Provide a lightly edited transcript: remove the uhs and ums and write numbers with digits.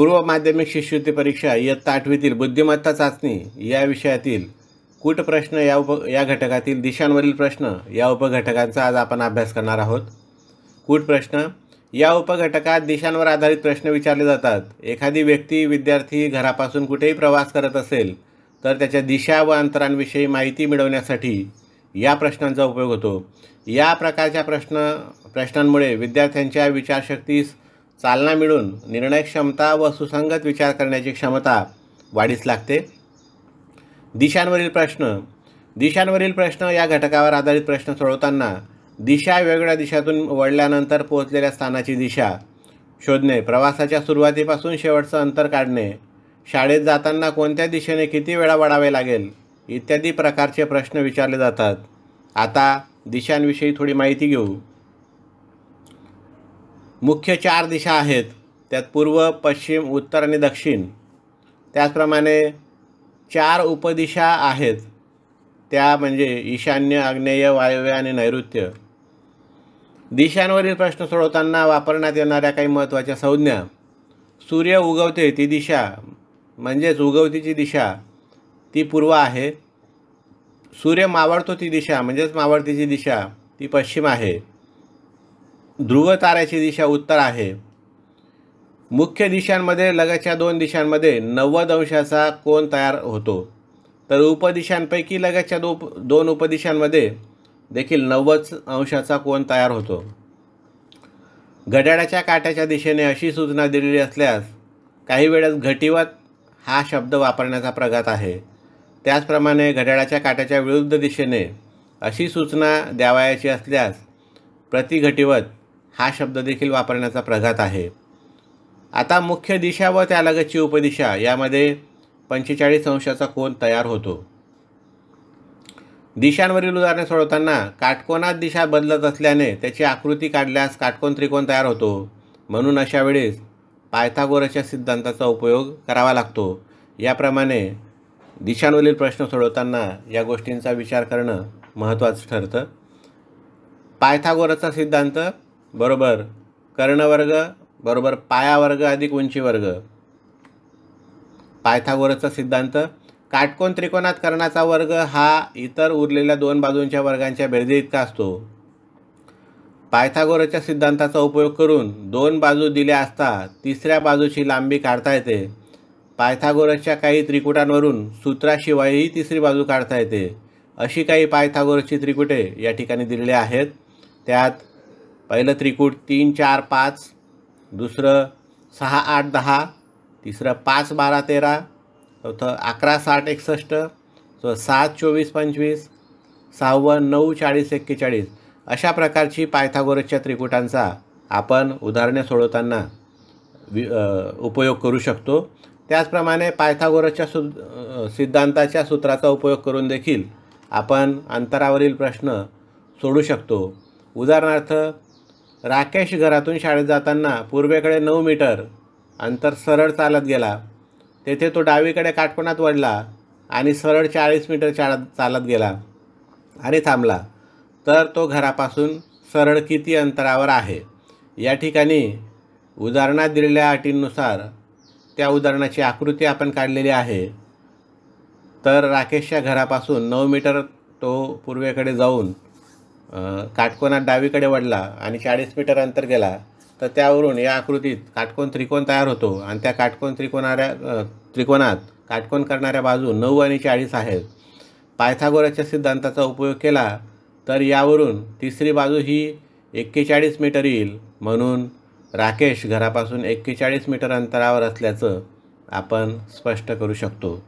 पूर्व माध्यमिक शिष्यवृत्ती परीक्षा इयत्ता 8वीतील बुद्धिमत्ता चाचणी या विषयातील कूट प्रश्न या घटकातील दिशांवरील प्रश्न या उपघटकांचा आज आपण अभ्यास करणार आहोत। कूट प्रश्न या उपघटकात दिशांवर आधारित प्रश्न विचारले जातात। एखादी व्यक्ती विद्यार्थी घरापासून कुठेही प्रवास करत असेल तर त्याच्या दिशा व अंतरांविषयी माहिती मिळवण्यासाठी या प्रश्नांचा उपयोग होतो। या प्रकारच्या प्रश्नांमुळे विद्यार्थ्यांच्या विचारशक्तीस चालना मिळून निर्णय क्षमता व सुसंगत विचार करण्याची क्षमता वाढीस लागते। दिशांवरील प्रश्न या घटकावर आधारित प्रश्न सोडवताना दिशा वेगवेगळ्या दिशातून वळल्यानंतर पोहोचलेल्या स्थानाची दिशा शोधणे, प्रवासाच्या सुरुवातीपासून शेवटचं अंतर काढणे, शाळेत जाताना कोणत्या दिशेने किती वेळा वळावे लागेल इत्यादी प्रकारचे प्रश्न विचारले जातात। आता दिशांविषयी थोडी माहिती घेऊ। मुख्य 4 दिशा आहेत, त्यात पूर्व, पश्चिम, उत्तर आणि दक्षिण। त्याचप्रमाणे 4 उपदिशा आहेत, त्या म्हणजे ईशान्य, आग्नेय, वायव्य आणि नैऋत्य। दिशांवरील प्रश्न सोडवताना वापरण्यात येणाऱ्या काही महत्त्वाच्या संज्ञा। सूर्य उगवते ती दिशा म्हणजेच उगवतीची दिशा ती पूर्व आहे। सूर्य मावळतो ती दिशा म्हणजेच मावळतीची दिशा ती पश्चिम आहे। ध्रुव ताऱ्याची दिशा उत्तर आहे। मुख्य दिशांमध्ये लगतच्या 2 दिशांमध्ये 90 अंशाचा कोन तयार होतो, तर उपदिशांपैकी लगतच्या 2 उपदिशांमध्ये देखील 90 अंशाचा कोन तयार होतो। घड्याळाच्या काट्याच्या दिशेने अशी सूचना दिलेली असल्यास काही वेळेस घटिवत हा शब्द वापरण्याचा प्रघात आहे। त्याचप्रमाणे घड्याळाच्या काट्याच्या विरुद्ध दिशेने अशी सूचना द्यावयाची असल्यास प्रतिघटिवत हा शब्द देखील वापरण्याचा प्रघात आहे। आता मुख्य दिशा व त्यालगतची उपदिशा यामध्ये 45 अंशाचा कोन तयार होतो। दिशांवरील उदाहरणे सोडवताना काटकोनात दिशा बदलत असल्याने त्याची आकृती काढल्यास काटकोन त्रिकोण तयार होतो, म्हणून अशा वेळेस पायथागोरसच्या सिद्धांताचा उपयोग करावा लागतो। याप्रमाणे दिशांवरील प्रश्न सोडवताना या गोष्टींचा विचार करणं महत्त्वाचं ठरतं। पायथागोरसचा सिद्धांत बरोबर कर्णवर्ग बरोबर पायावर्ग अधिक उंचीवर्ग। पायथागोरसचा सिद्धांत काटकोन त्रिकोणात कर्णाचा वर्ग हा इतर उरलेल्या 2 बाजूंच्या वर्गांच्या बेरजेइतका असतो। पायथागोरसच्या सिद्धांताचा उपयोग करून 2 बाजू दिल्या असता तिसऱ्या बाजूची लांबी काढता येते। पायथागोरसच्या काही त्रिकुटांवरून सूत्राशिवायही तिसरी बाजू काढता येते। अशी काही पायथागोरसची त्रिकुटे या ठिकाणी दिलेली आहेत। त्यात पहिलं त्रिकूट 3 4 5, दुसरं 6 8 10, तिसरं 5 12 13, चौथं 11 60 61, 7 24 25, 6वं 9 40 41। अशा प्रकारची पायथागोरसच्या त्रिकुटांचा आपण उदाहरणे सोडवताना उपयोग करू शकतो। त्याचप्रमाणे पायथागोरसच्या सिद्धांताच्या सूत्राचा उपयोग करून देखील आपण अंतरावरील प्रश्न सोडवू शकतो। उदाहरणार्थ, राकेश घरातून शाळेत जाताना पूर्वेकडे 9 मीटर अंतर सरळ चालत गेला, तेथे तो डावीकडे काटकोनात वळला आणि सरळ 40 मीटर चालत गेला आणि थांबला, तर तो घरापासून सरळ किती अंतरावर आहे। या ठिकाणी उदाहरणात दिलेल्या अटींनुसार त्या उदाहरणाची आकृती आपण काढलेली आहे। तर राकेशच्या घरापासून 9 मीटर तो पूर्वेकडे जाऊन काटकोनात डावीकडे वळला आणि 40 मीटर अंतर गेला, तर त्यावरून या आकृतीत काटकोन त्रिकोण तयार होतो आणि त्या काटकोन त्रिकोणात काटकोन करणाऱ्या बाजू 9 आणि 40 आहेत। पायथागोरसच्या सिद्धांताचा उपयोग केला तर यावरून तिसरी बाजू ही 41 मीटर येईल, म्हणून राकेश घरापासून 41 मीटर अंतरावर असल्याचं आपण स्पष्ट करू शकतो।